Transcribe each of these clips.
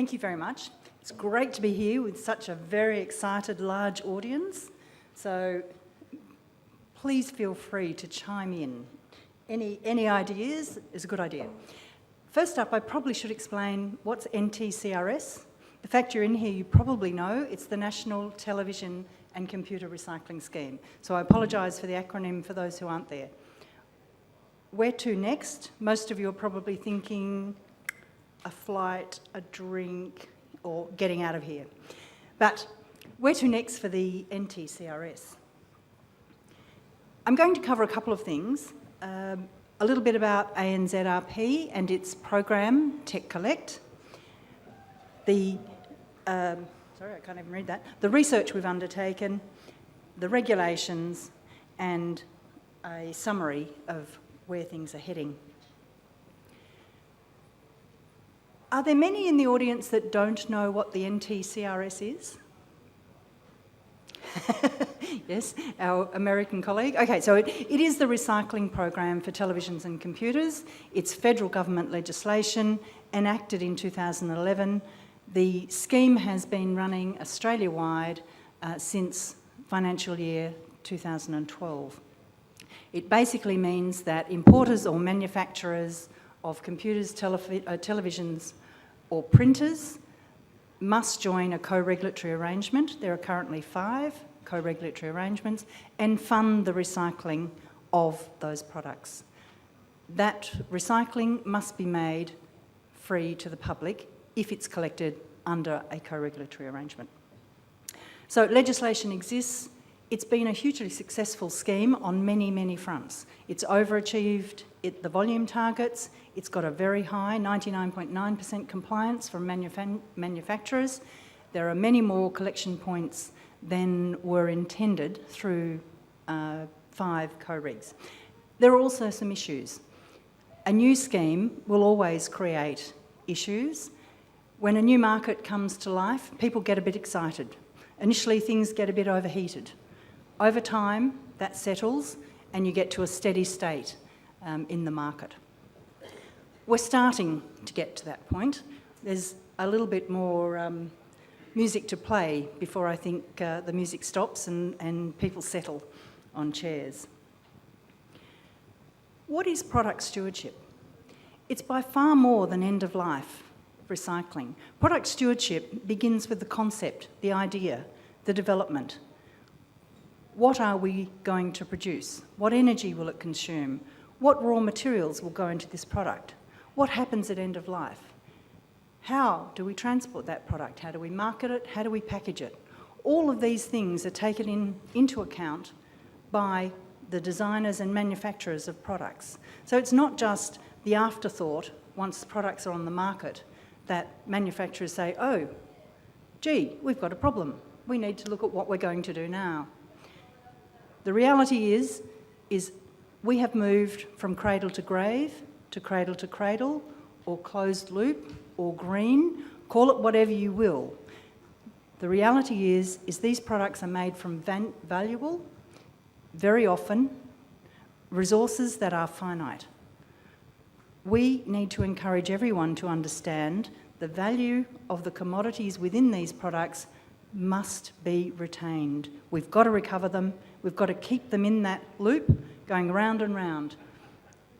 Thank you very much. It's great to be here with such a very excited, large audience. So please feel free to chime in. Any ideas is a good idea. First up, I probably should explain what's NTCRS. The fact you're in here, you probably know it's the National Television and Computer Recycling Scheme. So I apologise for the acronym for those who aren't there. Where to next? Most of you are probably thinking a flight, a drink, or getting out of here. But where to next for the NTCRS? I'm going to cover a couple of things. A little bit about ANZRP and its program, TechCollect. Sorry, I can't even read that. The research we've undertaken, the regulations, and a summary of where things are heading. Are there many in the audience that don't know what the NTCRS is? Yes, our American colleague. Okay, so it is the recycling program for televisions and computers. It's federal government legislation enacted in 2011. The scheme has been running Australia-wide since financial year 2012. It basically means that importers or manufacturers of computers, televisions or printers must join a co-regulatory arrangement. There are currently 5 co-regulatory arrangements and fund the recycling of those products. That recycling must be made free to the public if it's collected under a co-regulatory arrangement. So legislation exists. It's been a hugely successful scheme on many, many fronts. It's overachieved the volume targets. It's got a very high 99.9% compliance from manufacturers. There are many more collection points than were intended through 5 co-regs. There are also some issues. A new scheme will always create issues. When a new market comes to life, people get a bit excited. Initially, things get a bit overheated. Over time, that settles and you get to a steady state in the market. We're starting to get to that point. There's a little bit more music to play before I think the music stops and people settle on chairs. What is product stewardship? It's by far more than end-of-life recycling. Product stewardship begins with the concept, the idea, the development. What are we going to produce? What energy will it consume? What raw materials will go into this product? What happens at end of life? How do we transport that product? How do we market it? How do we package it? All of these things are taken into account by the designers and manufacturers of products. So it's not just the afterthought, once the products are on the market, that manufacturers say, oh, gee, we've got a problem. We need to look at what we're going to do now. The reality is we have moved from cradle to grave to cradle to cradle, or closed loop, or green, call it whatever you will. The reality is these products are made from valuable, very often, resources that are finite. We need to encourage everyone to understand the value of the commodities within these products must be retained. We've got to recover them. We've got to keep them in that loop, going round and round,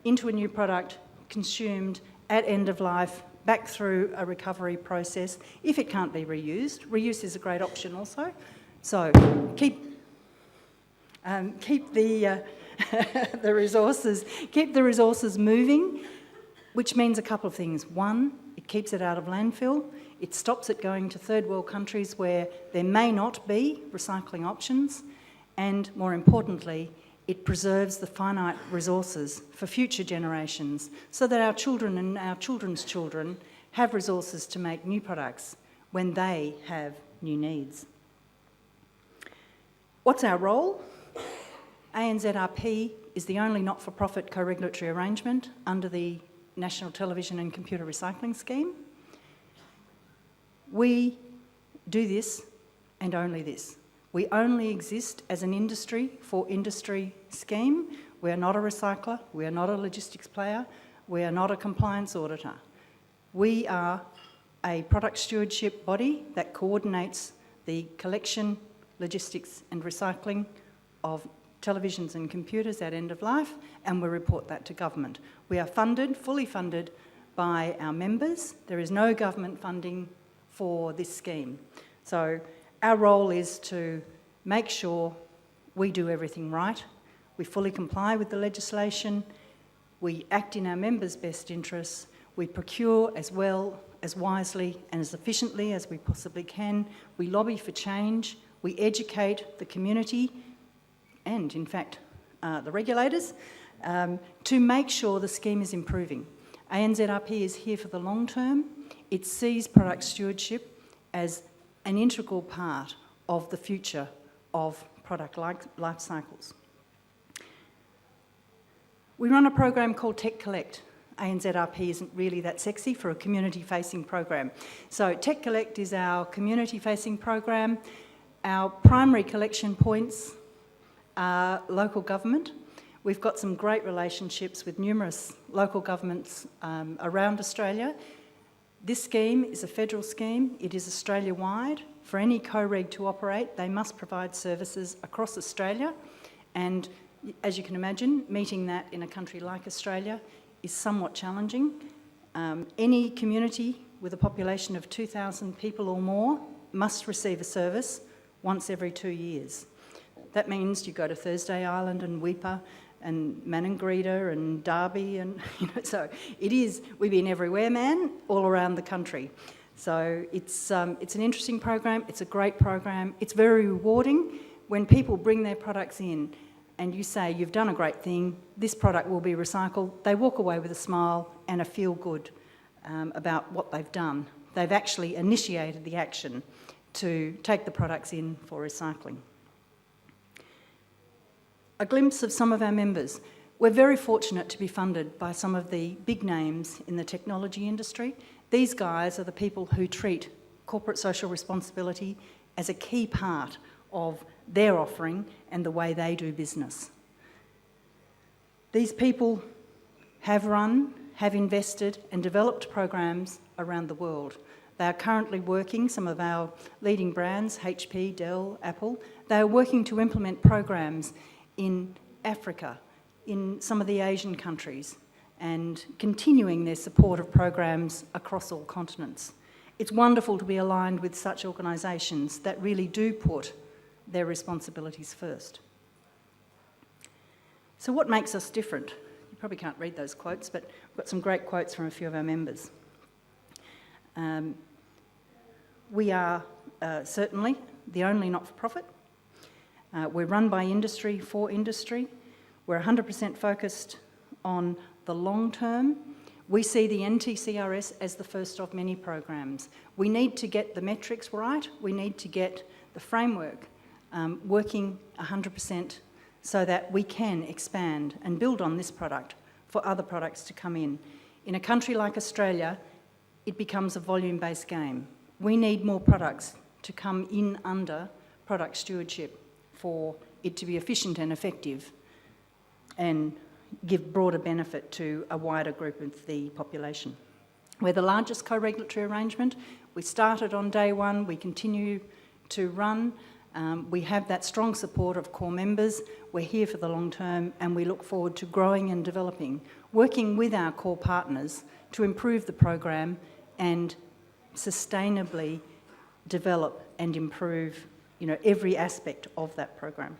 into a new product, consumed at end of life, back through a recovery process. If it can't be reused, reuse is a great option also. So keep the the resources moving, which means a couple of things. One, it keeps it out of landfill. It stops it going to third world countries where there may not be recycling options. And more importantly, it preserves the finite resources for future generations so that our children and our children's children have resources to make new products when they have new needs. What's our role? ANZRP is the only not-for-profit co-regulatory arrangement under the National Television and Computer Recycling Scheme. We do this and only this. We only exist as an industry for industry scheme. We are not a recycler, we are not a logistics player, we are not a compliance auditor. We are a product stewardship body that coordinates the collection, logistics and recycling of televisions and computers at end of life, and we report that to government. We are funded, fully funded, by our members. There is no government funding for this scheme. So our role is to make sure we do everything right, we fully comply with the legislation, we act in our members' best interests, we procure as well, as wisely and as efficiently as we possibly can, we lobby for change, we educate the community and, in fact, the regulators to make sure the scheme is improving. ANZRP is here for the long term. It sees product stewardship as an integral part of the future of product life cycles. We run a program called TechCollect. ANZRP isn't really that sexy for a community-facing program. So TechCollect is our community-facing program. Our primary collection points are local government. We've got some great relationships with numerous local governments around Australia. This scheme is a federal scheme. It is Australia-wide. For any co-reg to operate, they must provide services across Australia. And as you can imagine, meeting that in a country like Australia is somewhat challenging. Any community with a population of 2,000 people or more must receive a service once every 2 years. That means you go to Thursday Island and Weipa and Maningrida and Derby, and so it is. We've been everywhere, man, all around the country. So it's an interesting program. It's a great program. It's very rewarding when people bring their products in, and you say you've done a great thing. This product will be recycled. They walk away with a smile and a feel good about what they've done. They've actually initiated the action to take the products in for recycling. A glimpse of some of our members. We're very fortunate to be funded by some of the big names in the technology industry. These guys are the people who treat corporate social responsibility as a key part of their offering and the way they do business. These people have run, have invested and developed programs around the world. They are currently working, some of our leading brands, HP, Dell, Apple, they are working to implement programs in Africa, in some of the Asian countries, and continuing their support of programs across all continents. It's wonderful to be aligned with such organisations that really do put their responsibilities first. So what makes us different? You probably can't read those quotes, but we've got some great quotes from a few of our members. We are certainly the only not-for-profit. We're run by industry for industry. We're 100% focused on the long term. We see the NTCRS as the first of many programs. We need to get the metrics right. We need to get the framework working 100% so that we can expand and build on this product for other products to come in. In a country like Australia, it becomes a volume-based game. We need more products to come in under product stewardship for it to be efficient and effective and give broader benefit to a wider group of the population. We're the largest co-regulatory arrangement. We started on day one, we continue to run. We have that strong support of core members. We're here for the long term and we look forward to growing and developing, working with our core partners to improve the program and sustainably develop and improve every aspect of that program.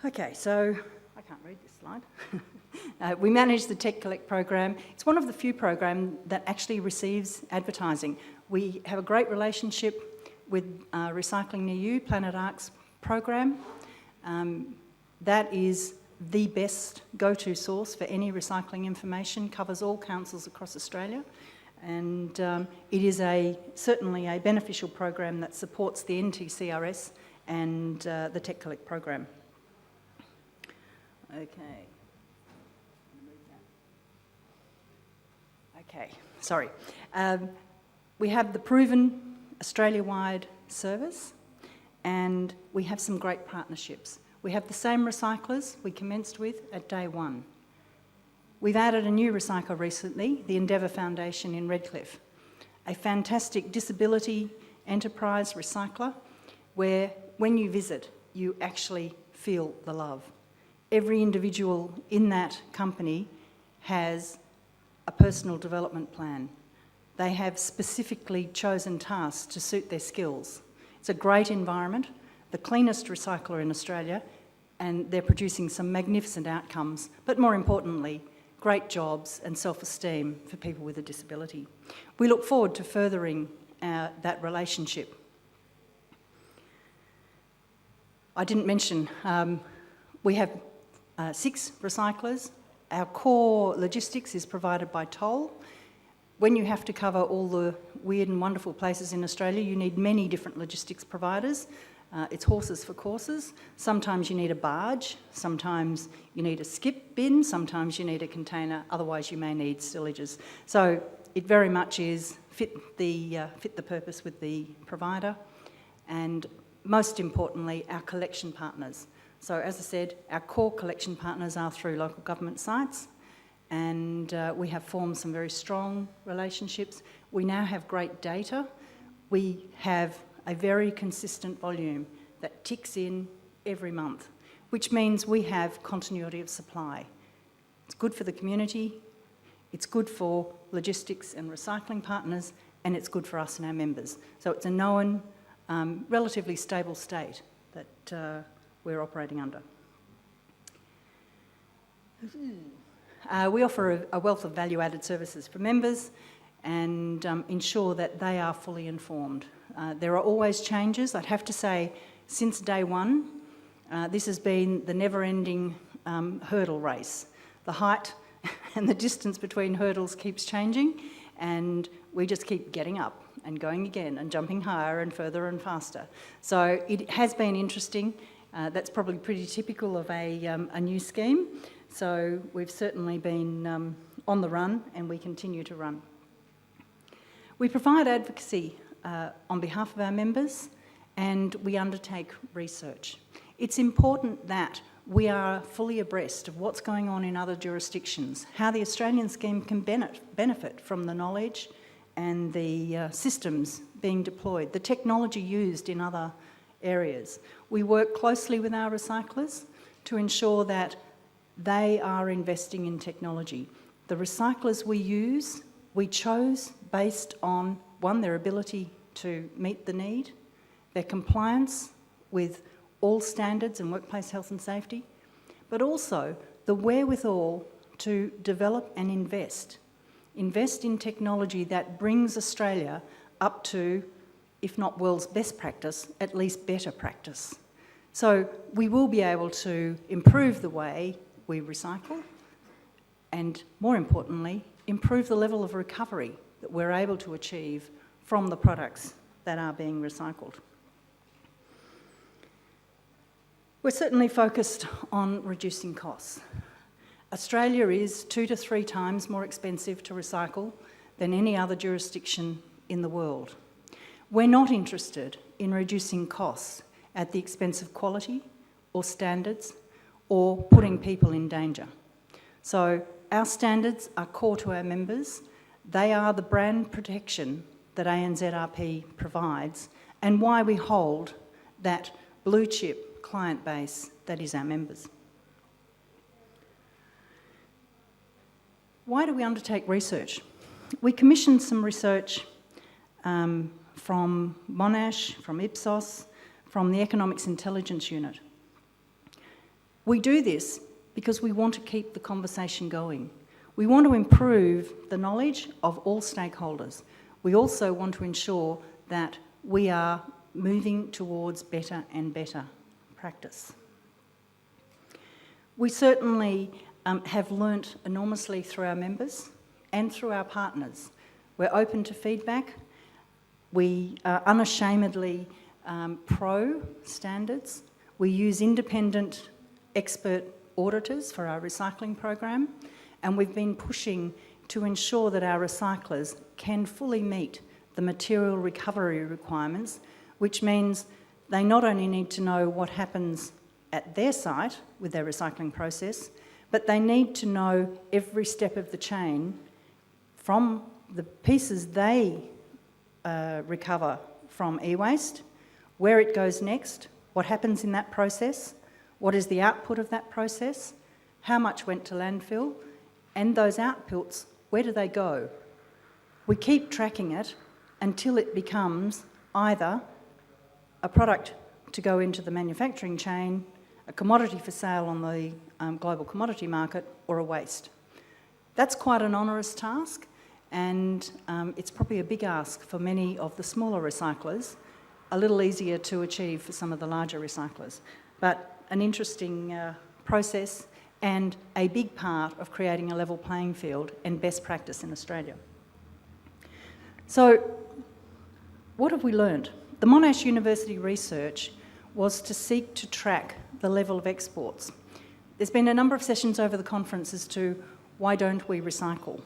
Okay, so I can't read this slide. We manage the TechCollect program. It's one of the few programs that actually receives advertising. We have a great relationship with Recycling Near You, Planet Ark's program. That is the best go-to source for any recycling information, covers all councils across Australia. And it is certainly a beneficial program that supports the NTCRS and the TechCollect program. Okay. Okay, sorry. We have the proven Australia-wide service and we have some great partnerships. We have the same recyclers we commenced with at day one. We've added a new recycler recently, the Endeavour Foundation in Redcliffe, a fantastic disability enterprise recycler where when you visit, you actually feel the love. Every individual in that company has a personal development plan. They have specifically chosen tasks to suit their skills. It's a great environment, the cleanest recycler in Australia, and they're producing some magnificent outcomes, but more importantly, great jobs and self-esteem for people with a disability. We look forward to furthering that relationship. I didn't mention, we have 6 recyclers. Our core logistics is provided by toll. When you have to cover all the weird and wonderful places in Australia, you need many different logistics providers. It's horses for courses. Sometimes you need a barge, sometimes you need a skip bin, sometimes you need a container, otherwise you may need stillages. So it very much is fit the purpose with the provider, and most importantly, our collection partners. So as I said, our core collection partners are through local government sites, and we have formed some very strong relationships. We now have great data. We have a very consistent volume that ticks in every month, which means we have continuity of supply. It's good for the community, it's good for logistics and recycling partners, and it's good for us and our members. So it's a known, relatively stable state that we're operating under. We offer a wealth of value-added services for members and ensure that they are fully informed. There are always changes. I'd have to say, since day one, this has been the never-ending hurdle race. The height and the distance between hurdles keeps changing, and we just keep getting up and going again and jumping higher and further and faster. So it has been interesting. That's probably pretty typical of a new scheme. So we've certainly been on the run, and we continue to run. We provide advocacy on behalf of our members, and we undertake research. It's important that we are fully abreast of what's going on in other jurisdictions, how the Australian scheme can benefit from the knowledge and the systems being deployed, the technology used in other areas. We work closely with our recyclers to ensure that they are investing in technology. The recyclers we use, we chose based on, one, their ability to meet the need, their compliance with all standards and workplace health and safety, but also the wherewithal to develop and invest in technology that brings Australia up to, if not world's best practice, at least better practice. So we will be able to improve the way we recycle and, more importantly, improve the level of recovery that we're able to achieve from the products that are being recycled. We're certainly focused on reducing costs. Australia is 2 to 3 times more expensive to recycle than any other jurisdiction in the world. We're not interested in reducing costs at the expense of quality or standards or putting people in danger. So our standards are core to our members. They are the brand protection that ANZRP provides and why we hold that blue chip client base that is our members. Why do we undertake research? We commissioned some research from Monash, from Ipsos, from the Economics Intelligence Unit. We do this because we want to keep the conversation going. We want to improve the knowledge of all stakeholders. We also want to ensure that we are moving towards better and better practice. We certainly have learnt enormously through our members and through our partners. We're open to feedback. We are unashamedly pro standards. We use independent expert auditors for our recycling program, and we've been pushing to ensure that our recyclers can fully meet the material recovery requirements, which means they not only need to know what happens at their site with their recycling process, But they need to know every step of the chain from the pieces they recover from e-waste, where it goes next, what happens in that process, what is the output of that process, how much went to landfill, and those outputs, where do they go? We keep tracking it until it becomes either a product to go into the manufacturing chain, a commodity for sale on the global commodity market, or a waste. That's quite an onerous task, and it's probably a big ask for many of the smaller recyclers, a little easier to achieve for some of the larger recyclers, but an interesting process and a big part of creating a level playing field and best practice in Australia. So, what have we learned? The Monash University research was to seek to track the level of exports. There's been a number of sessions over the conference as to why don't we recycle?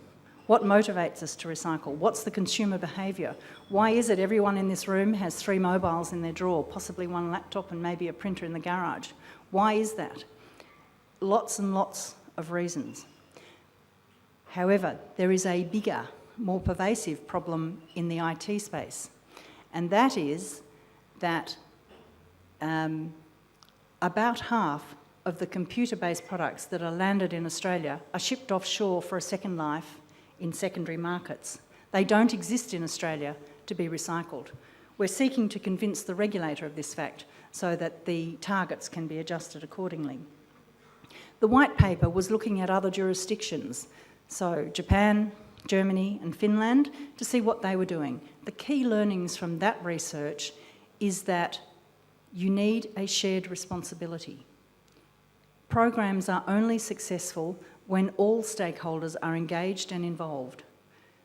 What motivates us to recycle? What's the consumer behaviour? Why is it everyone in this room has 3 mobiles in their drawer, possibly 1 laptop and maybe a printer in the garage? Why is that? Lots and lots of reasons. However, there is a bigger, more pervasive problem in the IT space, and that is that about half of the computer-based products that are landed in Australia are shipped offshore for a second life in secondary markets. They don't exist in Australia to be recycled. We're seeking to convince the regulator of this fact so that the targets can be adjusted accordingly. The white paper was looking at other jurisdictions, so Japan, Germany and Finland, to see what they were doing. The key learnings from that research is that you need a shared responsibility. Programs are only successful when all stakeholders are engaged and involved.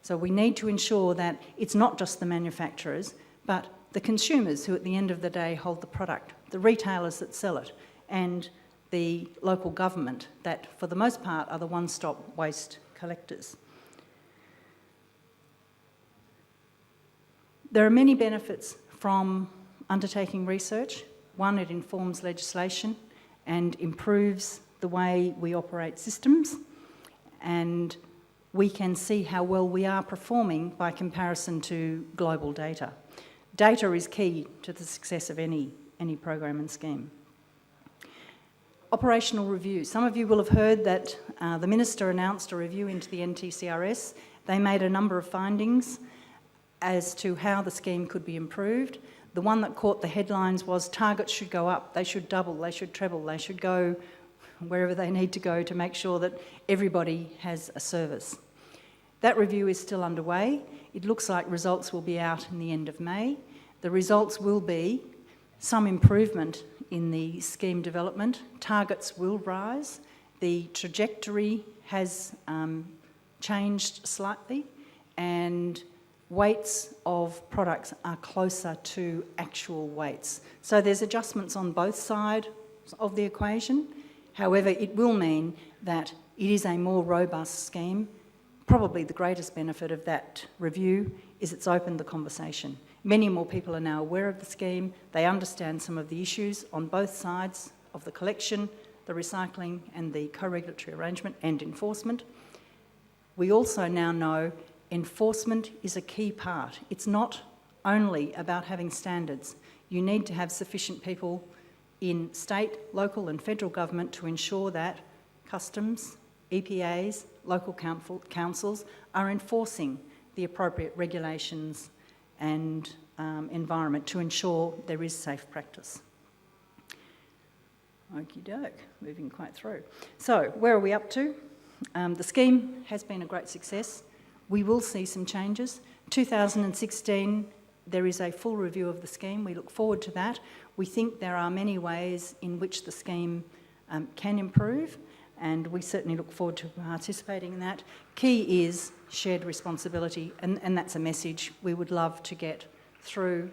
So we need to ensure that it's not just the manufacturers, but the consumers who at the end of the day hold the product, the retailers that sell it, and the local government that, for the most part, are the one-stop waste collectors. There are many benefits from undertaking research. One, it informs legislation and improves the way we operate systems, and we can see how well we are performing by comparison to global data. Data is key to the success of any program and scheme. Operational review. Some of you will have heard that the Minister announced a review into the NTCRS. They made a number of findings as to how the scheme could be improved. The one that caught the headlines was targets should go up, they should double, they should treble, they should go wherever they need to go to make sure that everybody has a service. That review is still underway. It looks like results will be out in the end of May. The results will be some improvement in the scheme development. Targets will rise. The trajectory has changed slightly, and weights of products are closer to actual weights. So there's adjustments on both sides of the equation. However, it will mean that it is a more robust scheme. Probably the greatest benefit of that review is it's opened the conversation. Many more people are now aware of the scheme. They understand some of the issues on both sides of the collection, the recycling and the co-regulatory arrangement and enforcement. We also now know enforcement is a key part. It's not only about having standards. You need to have sufficient people in state, local and federal government to ensure that customs, EPAs, local councils are enforcing the appropriate regulations and environment to ensure there is safe practice. Okie doke, moving quite through. So, where are we up to? The scheme has been a great success. We will see some changes. 2016, there is a full review of the scheme. We look forward to that. We think there are many ways in which the scheme can improve, and we certainly look forward to participating in that. Key is shared responsibility, and that's a message we would love to get through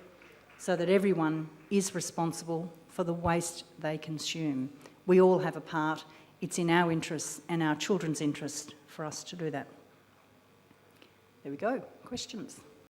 so that everyone is responsible for the waste they consume. We all have a part. It's in our interests and our children's interest for us to do that. There we go. Questions?